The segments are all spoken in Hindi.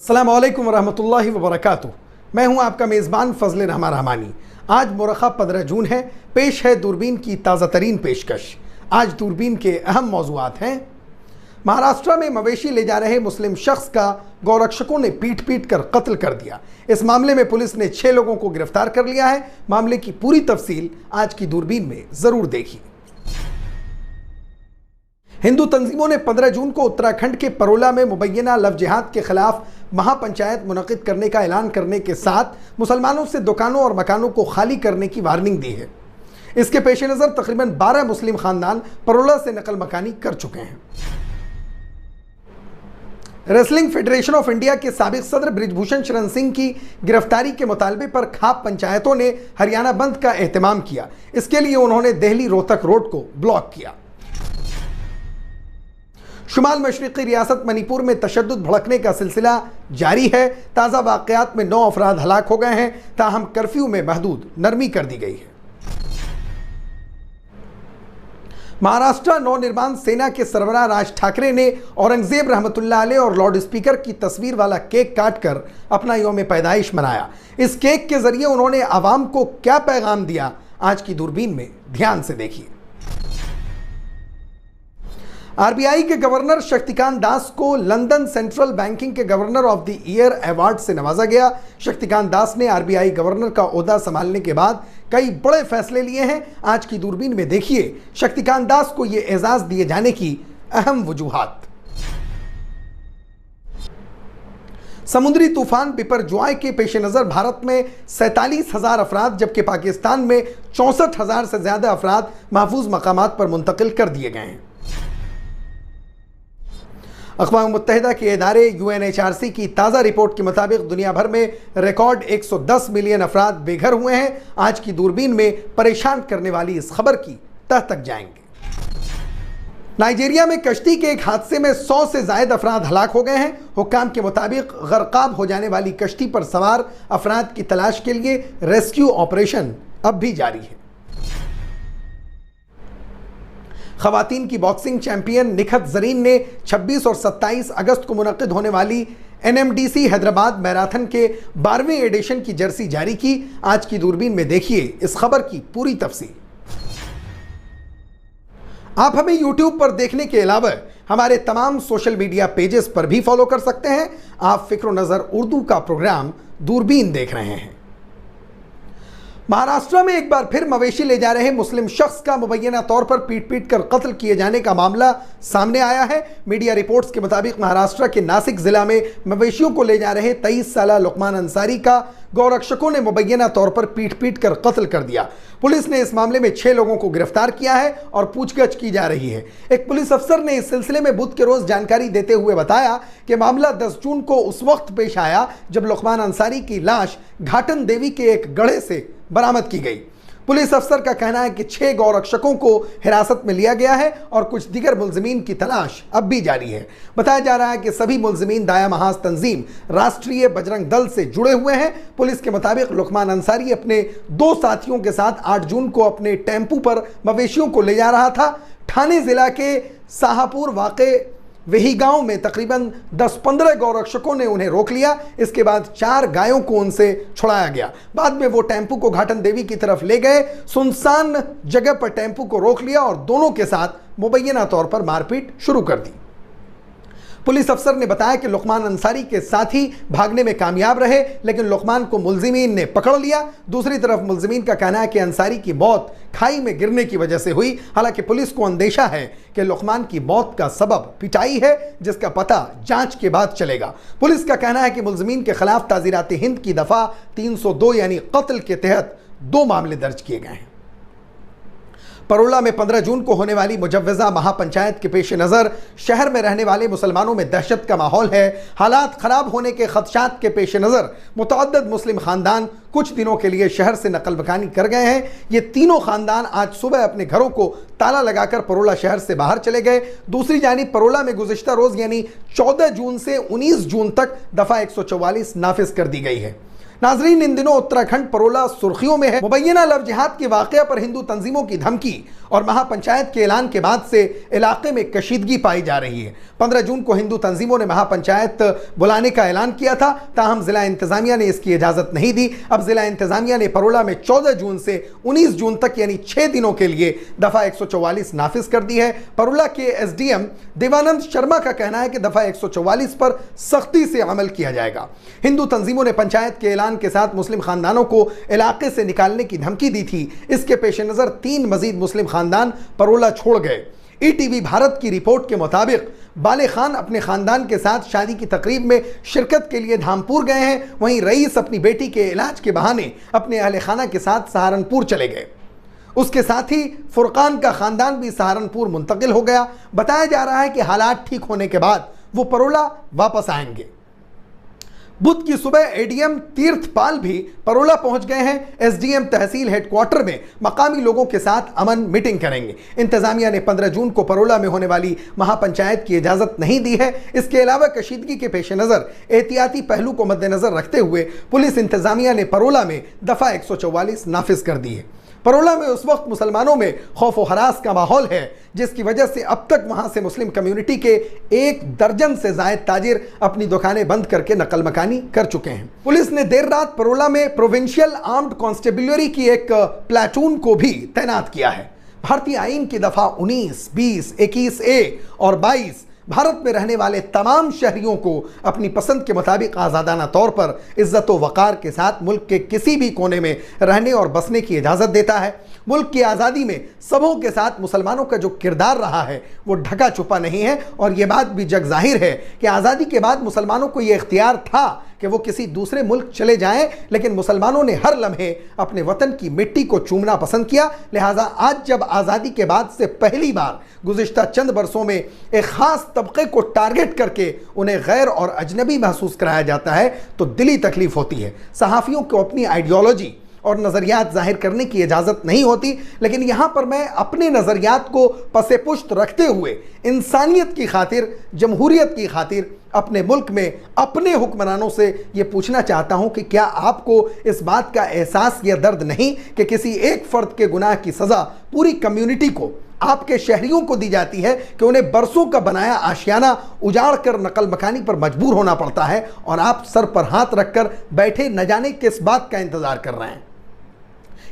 अस्सलामु अलैकुम वरहमतुल्लाहि वबरकातुहू। मैं हूं आपका मेज़बान फजल रहमान रहमानी। आज मुरखा 15 जून है। पेश है दूरबीन की ताज़ा तरीन पेशकश। आज दूरबीन के अहम मौज़ूआत हैं। महाराष्ट्र में मवेशी ले जा रहे मुस्लिम शख्स का गौरक्षकों ने पीट पीट कर कत्ल कर दिया। इस मामले में पुलिस ने 6 लोगों को गिरफ्तार कर लिया है। मामले की पूरी तफसील आज की दूरबीन में ज़रूर देखिए। हिंदू तंजीमों ने 15 जून को उत्तराखंड के परोला में मुबैना लव जिहाद के खिलाफ महापंचायत मुनक़िद करने का ऐलान करने के साथ मुसलमानों से दुकानों और मकानों को खाली करने की वार्निंग दी है। इसके पेश नज़र तकरीबन 12 मुस्लिम खानदान परोला से नकल मकानी कर चुके हैं। रेसलिंग फेडरेशन ऑफ इंडिया के साबिक सदर बृजभूषण शरण सिंह की गिरफ्तारी के मुतालबे पर खाप पंचायतों ने हरियाणा बंद का एहतमाम किया। इसके लिए उन्होंने दिल्ली रोहतक रोड को ब्लॉक किया। शुमाल मशरिकी रियासत मणिपुर में तशद्दुद भड़कने का सिलसिला जारी है। ताज़ा वाक़यात में 9 अफराद हलाक हो गए हैं, ताहम कर्फ्यू में महदूद नरमी कर दी गई है। महाराष्ट्र नवनिर्माण सेना के सरबराह राज ठाकरे ने औरंगजेब रहमतुल्लाह अलैह और लाउड स्पीकर की तस्वीर वाला केक काटकर अपना यौम पैदाइश मनाया। इस केक के जरिए उन्होंने आवाम को क्या पैगाम दिया, आज की दूरबीन में ध्यान से देखिए। आरबीआई के गवर्नर शक्तिकांत दास को लंदन सेंट्रल बैंकिंग के governor of the year award से नवाजा गया। शक्तिकांत दास ने आरबीआई गवर्नर का ओहदा संभालने के बाद कई बड़े फैसले लिए हैं। आज की दूरबीन में देखिए शक्तिकांत दास को यह एजाज दिए जाने की अहम वजूहात। समुद्री तूफान बिपरजॉय के पेश नज़र भारत में 47,000 अफराद जबकि पाकिस्तान में 64,000 से ज्यादा अफराद महफूज मकामात पर मुंतकिल कर दिए गए हैं। अक़वाम मुत्तहिदा के इदारे UNHRC की ताज़ा रिपोर्ट के मुताबिक दुनिया भर में रिकॉर्ड 110 मिलियन अफराद बेघर हुए हैं। आज की दूरबीन में परेशान करने वाली इस खबर की तह तक जाएंगे। नाइजीरिया में कश्ती के एक हादसे में 100 से ज़ायद अफराद हलाक हो गए हैं। हुक्काम के मुताबिक गर्काब हो जाने वाली कश्ती पर सवार अफराद की तलाश के लिए रेस्क्यू ऑपरेशन अब भी जारी है। खवातीन की बॉक्सिंग चैंपियन निखत जरीन ने 26 और 27 अगस्त को मुनक़िद होने वाली NMDC हैदराबाद मैराथन के 12वें एडिशन की जर्सी जारी की। आज की दूरबीन में देखिए इस खबर की पूरी तफसील। आप हमें YouTube पर देखने के अलावा हमारे तमाम सोशल मीडिया पेजेस पर भी फॉलो कर सकते हैं। आप फिक्र नज़र उर्दू का प्रोग्राम दूरबीन देख रहे हैं। महाराष्ट्र में एक बार फिर मवेशी ले जा रहे मुस्लिम शख्स का मुबैना तौर पर पीट पीट कर कत्ल किए जाने का मामला सामने आया है। मीडिया रिपोर्ट्स के मुताबिक महाराष्ट्र के नासिक जिला में मवेशियों को ले जा रहे 23 साला लुकमान अंसारी का गौरक्षकों ने मुबैना तौर पर पीट पीट कर कत्ल कर दिया। पुलिस ने इस मामले में 6 लोगों को गिरफ्तार किया है और पूछताछ की जा रही है। एक पुलिस अफसर ने इस सिलसिले में बुध के रोज जानकारी देते हुए बताया कि मामला 10 जून को उस वक्त पेश आया जब लुकमान अंसारी की लाश घाटन देवी के एक गड्ढे से बरामद की गई। पुलिस अफसर का कहना है कि 6 गौरक्षकों को हिरासत में लिया गया है और कुछ दीगर मुलजिमीन की तलाश अब भी जारी है। बताया जा रहा है कि सभी मुलजिमीन दाया महाज तंजीम राष्ट्रीय बजरंग दल से जुड़े हुए हैं। पुलिस के मुताबिक लुकमान अंसारी अपने 2 साथियों के साथ 8 जून को अपने टेम्पू पर मवेशियों को ले जा रहा था। ठाणे जिला के शाहपुर वाक़े वही गांव में तकरीबन 10-15 गौरक्षकों ने उन्हें रोक लिया। इसके बाद 4 गायों को उनसे छुड़ाया गया। बाद में वो टेम्पू को घाटन देवी की तरफ ले गए। सुनसान जगह पर टेम्पू को रोक लिया और दोनों के साथ मुबैना तौर पर मारपीट शुरू कर दी। पुलिस अफसर ने बताया कि लुकमान अंसारी के साथी भागने में कामयाब रहे, लेकिन लुकमान को मुलजिमीन ने पकड़ लिया। दूसरी तरफ मुलजिमीन का कहना है कि अंसारी की मौत खाई में गिरने की वजह से हुई। हालांकि पुलिस को अंदेशा है कि लुकमान की मौत का सबब पिटाई है, जिसका पता जांच के बाद चलेगा। पुलिस का कहना है कि मुलजिमीन के खिलाफ ताज़ीरात हिंद की दफ़ा 302 यानी कत्ल के तहत 2 मामले दर्ज किए गए हैं। परोला में 15 जून को होने वाली मुजव्वज़ा महापंचायत के पेश नज़र शहर में रहने वाले मुसलमानों में दहशत का माहौल है। हालात ख़राब होने के खदशात के पेश नज़र मुतअद्दिद मुस्लिम ख़ानदान कुछ दिनों के लिए शहर से नकल मकानी कर गए हैं। ये तीनों ख़ानदान आज सुबह अपने घरों को ताला लगाकर परोला शहर से बाहर चले गए। दूसरी जानिब परोला में गुज़िश्ता रोज़ यानी 14 जून से 19 जून तक दफ़ा 144 नाफिज कर दी गई है। नाजरीन, इन दिनों उत्तराखंड परोला सुर्खियों में है। मुबैना लव जिहाद के वाकया पर हिंदू तंजीमों की धमकी और महापंचायत के ऐलान के बाद से इलाके में कशीदगी पाई जा रही है। 15 जून को हिंदू तंजीमों ने महापंचायत बुलाने का ऐलान किया था, ताहम जिला इंतजामिया ने इसकी इजाजत नहीं दी। अब जिला इंतजामिया ने परोला में 14 जून से 19 जून तक यानी 6 दिनों के लिए दफा 144 नाफिज कर दी है। परोला के एसडीएम देवानंद शर्मा का कहना है कि दफा 144 पर सख्ती से अमल किया जाएगा। हिंदू तंजीमों ने पंचायत के ऐलान के साथ मुस्लिम खानदानों को इलाके से निकालने की धमकी दी थी। इसके पेश नजर 3 मजीद मुस्लिम खानदान परोला छोड़ गए। ईटीवी भारत की रिपोर्ट के मुताबिक बाले खान अपने खानदान के साथ शादी की तकरीब में शिरकत के लिए धामपुर गए हैं। वहीं रईस अपनी बेटी के इलाज के बहाने अपने अहले खाना के साथ सहारनपुर चले गए। उसके साथ ही फुरकान का खानदान भी सहारनपुर मुंतकिल हो गया। बताया जा रहा है कि हालात ठीक होने के बाद वो परोला वापस आएंगे। बुध की सुबह एडीएम तीर्थपाल भी परोला पहुंच गए हैं। एसडीएम तहसील हेडक्वार्टर में मकामी लोगों के साथ अमन मीटिंग करेंगे। इंतजामिया ने 15 जून को परोला में होने वाली महापंचायत की इजाजत नहीं दी है। इसके अलावा कशीदगी के पेश नजर एहतियाती पहलू को मद्देनजर रखते हुए पुलिस इंतजामिया ने परोला में दफा 144 नाफिज कर दी है। परोला में उस वक्त मुसलमानों में खौफ व हरास का माहौल है, जिसकी वजह से अब तक वहां से मुस्लिम कम्युनिटी के 1 दर्जन से जायद ताजिर अपनी दुकानें बंद करके नकल मकानी कर चुके हैं। पुलिस ने देर रात परोला में प्रोविंशियल आर्म्ड कांस्टेबुलरी की एक प्लाटून को भी तैनात किया है। भारतीय आईन की दफा 19, 20, 21A और 22 भारत में रहने वाले तमाम शहरियों को अपनी पसंद के मुताबिक आज़ादाना तौर पर इज्जत व वक़ार के साथ मुल्क के किसी भी कोने में रहने और बसने की इजाज़त देता है। मुल्क की आज़ादी में सबों के साथ मुसलमानों का जो किरदार रहा है वो ढका छुपा नहीं है। और ये बात भी जग जाहिर है कि आज़ादी के बाद मुसलमानों को ये इख्तियार था कि वो किसी दूसरे मुल्क चले जाएं, लेकिन मुसलमानों ने हर लम्हे अपने वतन की मिट्टी को चूमना पसंद किया। लिहाजा आज जब आज़ादी के बाद से पहली बार गुज़िश्ता चंद बरसों में एक ख़ास तबके को टारगेट करके उन्हें गैर और अजनबी महसूस कराया जाता है तो दिली तकलीफ होती है। सहाफ़ियों को अपनी आइडियोलॉजी और नज़रियात जाहिर करने की इजाज़त नहीं होती, लेकिन यहाँ पर मैं अपने नज़रियात को पसे पुश्त रखते हुए इंसानियत की खातिर, जमहूरियत की खातिर अपने मुल्क में अपने हुक्मरानों से ये पूछना चाहता हूँ कि क्या आपको इस बात का एहसास या दर्द नहीं कि किसी एक फ़र्द के गुनाह की सज़ा पूरी कम्युनिटी को, आपके शहरियों को दी जाती है कि उन्हें बरसों का बनाया आशियाना उजाड़ कर नकल मकानी पर मजबूर होना पड़ता है और आप सर पर हाथ रखकर बैठे न जाने किस बात का इंतज़ार कर रहे हैं।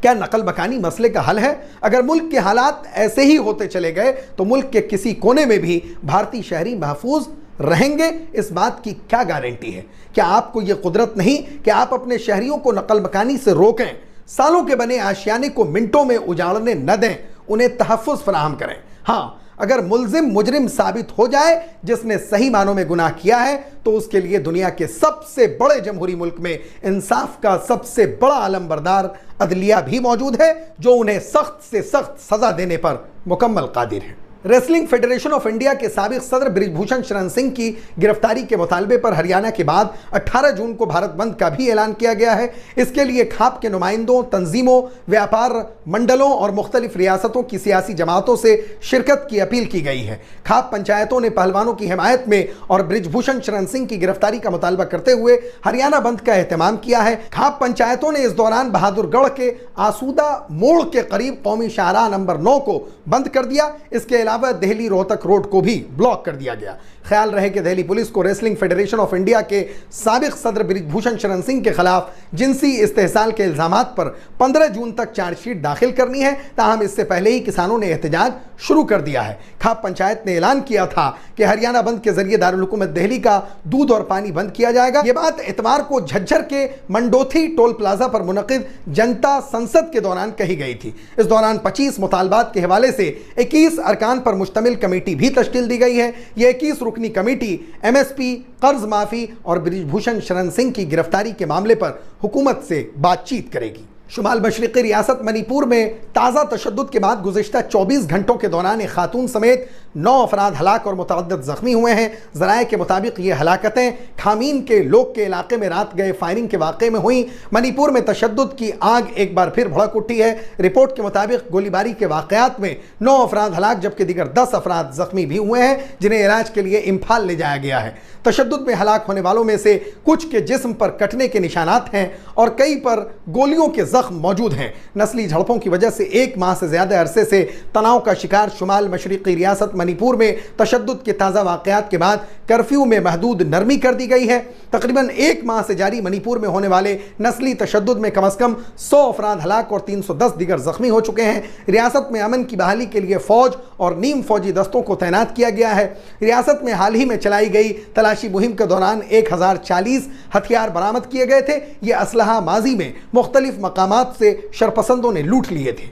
क्या नकल मकानी मसले का हल है? अगर मुल्क के हालात ऐसे ही होते चले गए तो मुल्क के किसी कोने में भी भारतीय शहरी महफूज रहेंगे, इस बात की क्या गारंटी है? क्या आपको यह कुदरत नहीं कि आप अपने शहरियों को नकल मकानी से रोकें, सालों के बने आशियाने को मिनटों में उजाड़ने न दें, उन्हें तहफ़्फ़ुज़ फराहम करें? हाँ, अगर मुल्जिम मुजरिम साबित हो जाए जिसने सही मानों में गुनाह किया है तो उसके लिए दुनिया के सबसे बड़े जमहूरी मुल्क में इंसाफ का सबसे बड़ा अलमबरदार अदलिया भी मौजूद है जो उन्हें सख्त से सख्त सजा देने पर मुकम्मल कादिर है। रेसलिंग फेडरेशन ऑफ इंडिया के साबिक सदर बृजभूषण शरण सिंह की गिरफ्तारी के मुतालबे पर हरियाणा के बाद 18 जून को भारत बंद का भी ऐलान किया गया है। इसके लिए खाप के नुमाइंदों, तंजीमों, व्यापार मंडलों और मुख्तलिफ रियासतों की सियासी जमातों से शिरकत की अपील की गई है। खाप पंचायतों ने पहलवानों की हिमायत में और बृजभूषण शरण सिंह की गिरफ्तारी का मुतालबा करते हुए हरियाणा बंद का एहतमाम किया है। खाप पंचायतों ने इस दौरान बहादुरगढ़ के आसूदा मोड़ के करीब कौमी शाहराह नंबर 9 को बंद कर दिया। इसके दिल्ली रोहतक रोड को भी ब्लॉक कर दिया गया। ख्याल रहे कि दिल्ली पुलिस को रेसलिंग फेडरेशन ऑफ इंडिया के साबिक सदर बृजभूषण शरण सिंह के खिलाफ जिनसी इस्तेहसाल के इल्जामात पर 15 जून तक चार्जशीट दाखिल करनी है। ताहम इससे पहले ही किसानों ने एहतजाज शुरू कर दिया है। खाप पंचायत ने ऐलान किया था कि हरियाणा बंद के जरिए दारुल हुकूमत दिल्ली का दूध और पानी बंद किया जाएगा। यह बात इतवार को झज्जर के मंडोथी टोल प्लाजा पर मुनक़िद जनता संसद के दौरान कही गई थी। इस दौरान 25 मुतालबात के हवाले से 21 अरकान पर मुश्तमिल कमेटी भी तश्कील दी गई है। यह 21 रुकनी कमेटी एमएसपी, कर्ज माफी और बृजभूषण शरण सिंह की गिरफ्तारी के मामले पर हुकूमत से बातचीत करेगी। शुमाल मशरिकी रियासत मणिपुर में ताज़ा तशद्दुद के बाद गुज़िश्ता 24 घंटों के दौरान एक खातून समेत 9 अफराद हलाक और मुतअद्दिद जख्मी हुए हैं। ज़राए के मुताबिक ये हलाकतें खामीन के लोग के इलाके में रात गए फायरिंग के वाक़े में हुई। मणिपुर में तशद्दुद की आग एक बार फिर भड़क उठी है। रिपोर्ट के मुताबिक गोलीबारी के वाक़यात में 9 अफराद हलाक जबकि दीगर 10 अफराद जख्मी भी हुए हैं, जिन्हें इलाज के लिए इम्फाल ले जाया गया है। तशद्दुद में हलाक होने वालों में से कुछ के जिस्म पर कटने के निशानात हैं और कई पर गोलियों के जख्म मौजूद हैं। नस्ली झड़पों की वजह से 1 माह से ज़्यादा अरसे से तनाव का शिकार शुमाल मशरिकी रियासत मणिपुर में तशद्दुद के ताज़ा वाक़यात के बाद कर्फ्यू में महदूद नरमी कर दी गई है। तकरीबन 1 माह से जारी मणिपुर में होने वाले नस्ली तशद्दुद में कम अज़ कम 100 अफराद हलाक और 310 दीगर जख्मी हो चुके हैं। रियासत में अमन की बहाली के लिए फ़ौज और नीम फौजी दस्तों को तैनात किया गया है। रियासत में हाल ही में चलाई गई तलाशी मुहिम के दौरान 1040 हथियार बरामद किए गए थे। ये असलहा माजी में मुख्तलिफ मकामात से शरपसंदों ने लूट लिए थे।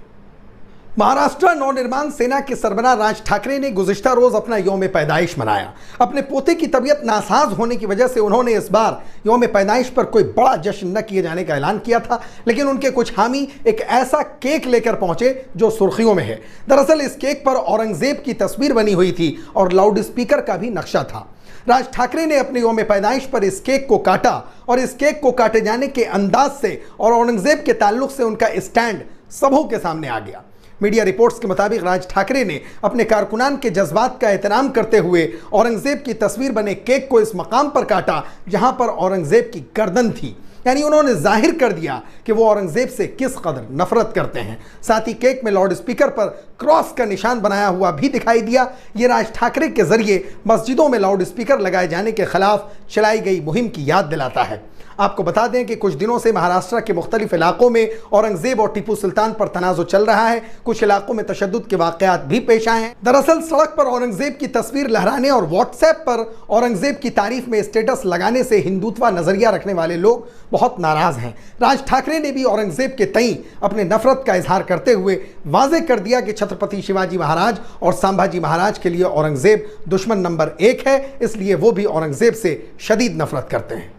महाराष्ट्र नवनिर्माण सेना के सरबराह राज ठाकरे ने गुज़िश्ता रोज अपना यौम पैदाइश मनाया। अपने पोते की तबीयत नासाज होने की वजह से उन्होंने इस बार यौम पैदाइश पर कोई बड़ा जश्न न किए जाने का ऐलान किया था, लेकिन उनके कुछ हामी एक ऐसा केक लेकर पहुंचे जो सुर्खियों में है। दरअसल इस केक पर औरंगजेब की तस्वीर बनी हुई थी और लाउड स्पीकर का भी नक्शा था। राज ठाकरे ने अपने यौम पैदाइश पर इस केक को काटा और इस केक को काटे जाने के अंदाज से और औरंगजेब के ताल्लुक से उनका स्टैंड सबों के सामने आ गया। मीडिया रिपोर्ट्स के मुताबिक राज ठाकरे ने अपने कारकुनान के जज्बात का एहतराम करते हुए औरंगजेब की तस्वीर बने केक को इस मकाम पर काटा जहां पर औरंगजेब की गर्दन थी। यानी उन्होंने जाहिर कर दिया कि वो औरंगजेब से किस कदर नफरत करते हैं। साथ ही केक में लाउड स्पीकर पर क्रॉस का निशान बनाया हुआ भी दिखाई दिया। ये राज ठाकरे के जरिए मस्जिदों में लाउड स्पीकर लगाए जाने के खिलाफ चलाई गई मुहिम की याद दिलाता है। आपको बता दें कि कुछ दिनों से महाराष्ट्र के मुख्तलिफ इलाकों में औरंगजेब और टीपू सुल्तान पर तनाज़ो चल रहा है। कुछ इलाकों में तशद्दुद के वाक़यात भी पेश आए हैं। दरअसल सड़क पर औरंगजेब की तस्वीर लहराने और व्हाट्सएप पर औरंगजेब की तारीफ में स्टेटस लगाने से हिंदुत्व नजरिया रखने वाले लोग बहुत नाराज हैं। राज ठाकरे ने भी औरंगजेब के तई अपने नफरत का इजहार करते हुए वाज़ेह कर दिया कि छत्रपति शिवाजी महाराज और संभाजी महाराज के लिए औरंगजेब दुश्मन नंबर 1 है, इसलिए वो भी औरंगजेब से शदीद नफरत करते हैं।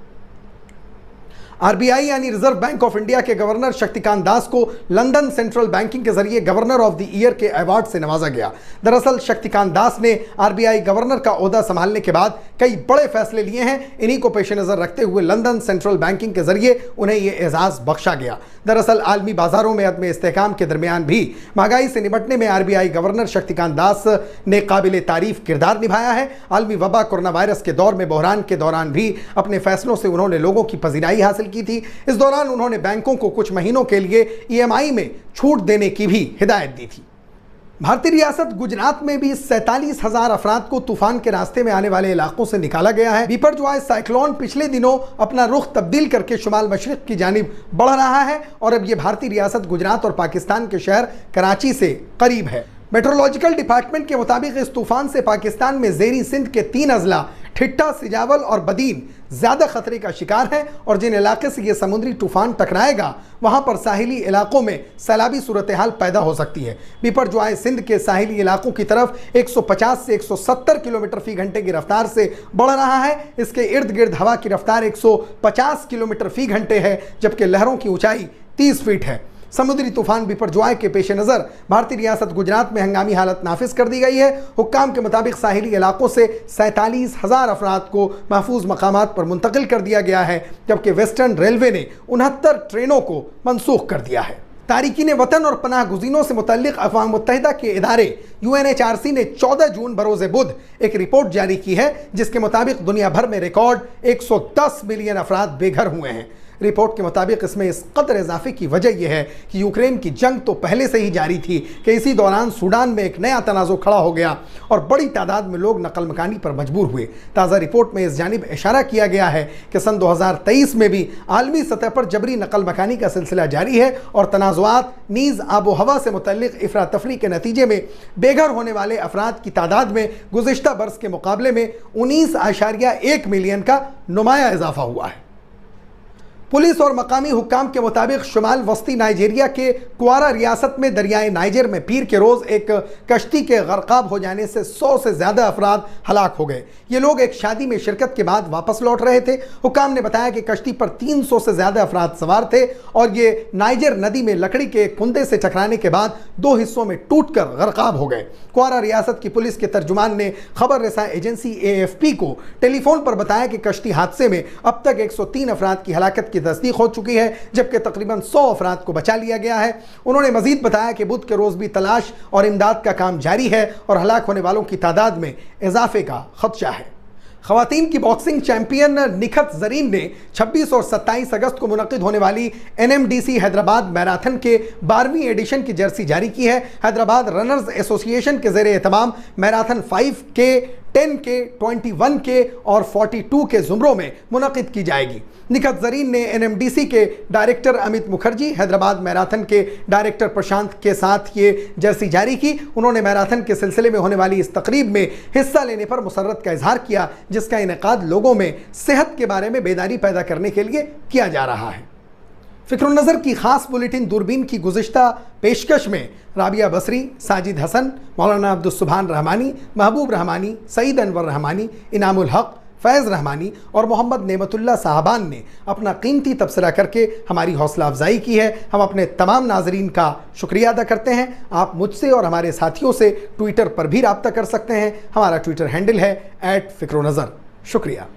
आरबीआई यानी रिजर्व बैंक ऑफ इंडिया के गवर्नर शक्तिकांत दास को लंदन सेंट्रल बैंकिंग के जरिए गवर्नर ऑफ द ईयर के अवार्ड से नवाजा गया। दरअसल शक्तिकांत दास ने आरबीआई गवर्नर का ओहदा संभालने के बाद कई बड़े फैसले लिए हैं। इन्हीं को पेश नज़र रखते हुए लंदन सेंट्रल बैंकिंग के जरिए उन्हें यह एजाज़ बख्शा गया। दरअसल आलमी बाजारों में अदम इस्तेहकाम के दरमियान भी महंगाई से निपटने में आरबीआई गवर्नर शक्तिकांत दास ने काबिल तारीफ किरदार निभाया है। आलमी वबा कोरोना वायरस के दौर में बहरान के दौरान भी अपने फैसलों से उन्होंने लोगों की पजीराई हासिल की थी। इस दौरान उन्होंने बैंकों को कुछ महीनों के लिए ईएमआई में छूट देने की भी हिदायत दी थी। भारतीय रियासत गुजरात में भी 47,000 अफराद को तूफान के रास्ते में आने वाले इलाकों से निकाला गया है। बिपरजॉय साइक्लोन पिछले दिनों अपना रुख तब्दील करके शुमाल मशरिक की जानिब बढ़ रहा है और अब यह भारतीय रियासत गुजरात और पाकिस्तान के शहर कराची से करीब है। मेट्रोलॉजिकल डिपार्टमेंट के मुताबिक इस तूफान से पाकिस्तान में ज़ेरी सिंध के 3 अजला ठिट्टा, सिजावल और बदीन ज़्यादा खतरे का शिकार है और जिन इलाके से ये समुद्री तूफान टकराएगा वहाँ पर साहिली इलाकों में सैलाबी सूरत हाल पैदा हो सकती है। बिपरजॉय सिंध के साहिली इलाकों की तरफ 150 से 170 किलोमीटर फी घंटे की रफ्तार से बढ़ रहा है। इसके इर्द गिर्द हवा की रफ्तार 150 किलोमीटर फी घंटे है, जबकि लहरों की ऊंचाई 30 फीट है। समुद्री तूफान बिपरजॉय के पेश नज़र भारतीय रियासत गुजरात में हंगामी हालत नाफिज कर दी गई है। हुक्काम के मुताबिक साहिली इलाकों से 47,000 अफराद को महफूज मकामात पर मुंतकिल कर दिया गया है, जबकि वेस्टर्न रेलवे ने 69 ट्रेनों को मनसूख कर दिया है। तारिकीन वतन और पनाह गुज़ीनों से मुतल्लिक़ अक़वाम मुत्तहिदा के इदारे UNHRC ने 14 जून बरोज़ बुध एक रिपोर्ट जारी की है, जिसके मुताबिक दुनिया भर में रिकॉर्ड 110 मिलियन अफराद बेघर हुए हैं। रिपोर्ट के मुताबिक इसमें इस कदर इजाफे की वजह यह है कि यूक्रेन की जंग तो पहले से ही जारी थी कि इसी दौरान सूडान में एक नया तनाज़ो खड़ा हो गया और बड़ी तादाद में लोग नकल मकानी पर मजबूर हुए। ताज़ा रिपोर्ट में इस जानिब इशारा किया गया है कि सन 2023 में भी आलमी सतह पर जबरी नकल मकानी का सिलसिला जारी है और तनाज़ुआत नीज़ आबो हवा से मुतल्लिक़ अफरा तफरी के नतीजे में बेघर होने वाले अफराद की तादाद में गुज़िश्ता बरस के मुकाबले में 19.1 मिलियन का नुमाया इजाफा हुआ है। पुलिस और मकामी हुक्काम के मुताबिक शुमाल वस्ती नाइजीरिया के क्वारा रियासत में दरियाए नाइजर में पीर के रोज़ एक कश्ती के गर्काब हो जाने से 100 से ज़्यादा अफराद हलाक हो गए। ये लोग एक शादी में शिरकत के बाद वापस लौट रहे थे। हुक्काम ने बताया कि कश्ती पर 300 से ज़्यादा अफराद सवार थे और ये नाइजर नदी में लकड़ी के कुंदे से टकराने के बाद 2 हिस्सों में टूटकर गर्काब हो गए। क्वारा रियासत की पुलिस के तर्जुमान ने खबर रसा एजेंसी AFP को टेलीफोन पर बताया कि कश्ती हादसे में अब तक 103 अफराद की हलाकत की तस्दीक हो चुकी है, जबकि तकरीबन 100 अफराद को बचा लिया गया है। उन्होंने मजीद बताया कि बुध के रोज़ भी तलाश और इमदाद का काम जारी है और हलाक होने वालों की तादाद में इजाफे का खदशा है। ख़वातीन की बॉक्सिंग चैंपियन निखत ज़रीन ने 26 और 27 अगस्त को मुनक़िद होने वाली NMDC हैदराबाद मैराथन के 12वीं एडिशन की जर्सी जारी की है। हैदराबाद रनर्स एसोसिएशन के ज़ेरे एहतमाम मैराथन 5K, 10K, 21K और 42 के ज़ुमरों में मुनक़िद की जाएगी। निखत ज़रीन ने NMDC के डायरेक्टर अमित मुखर्जी, हैदराबाद मैराथन के डायरेक्टर प्रशांत के साथ ये जर्सी जारी की। उन्होंने मैराथन के सिलसिले में होने वाली इस तकरीब में हिस्सा लेने पर मुसर्रत का इजहार किया, जिसका इनेकाद लोगों में सेहत के बारे में बेदारी पैदा करने के लिए किया जा रहा है। फ़िक्र-उन-नज़र की खास बुलेटिन दूरबीन की गुज़िश्ता पेशकश में राबिया बसरी, साजिद हसन, मौलाना अब्दुस्सुभान रहमानी, महबूब रहमानी, सईद अनवर रहमानी, इनामुल हक, फैज़ रहमानी और मोहम्मद नेमतुल्लाह साहबान ने अपना कीमती तबसरा करके हमारी हौसला अफजाई की है। हम अपने तमाम नाजरीन का शुक्रिया अदा करते हैं। आप मुझसे और हमारे साथियों से ट्विटर पर भी रब्ता कर सकते हैं। हमारा ट्विटर हैंडल है @फ़िक्र-उन-नज़र। शुक्रिया।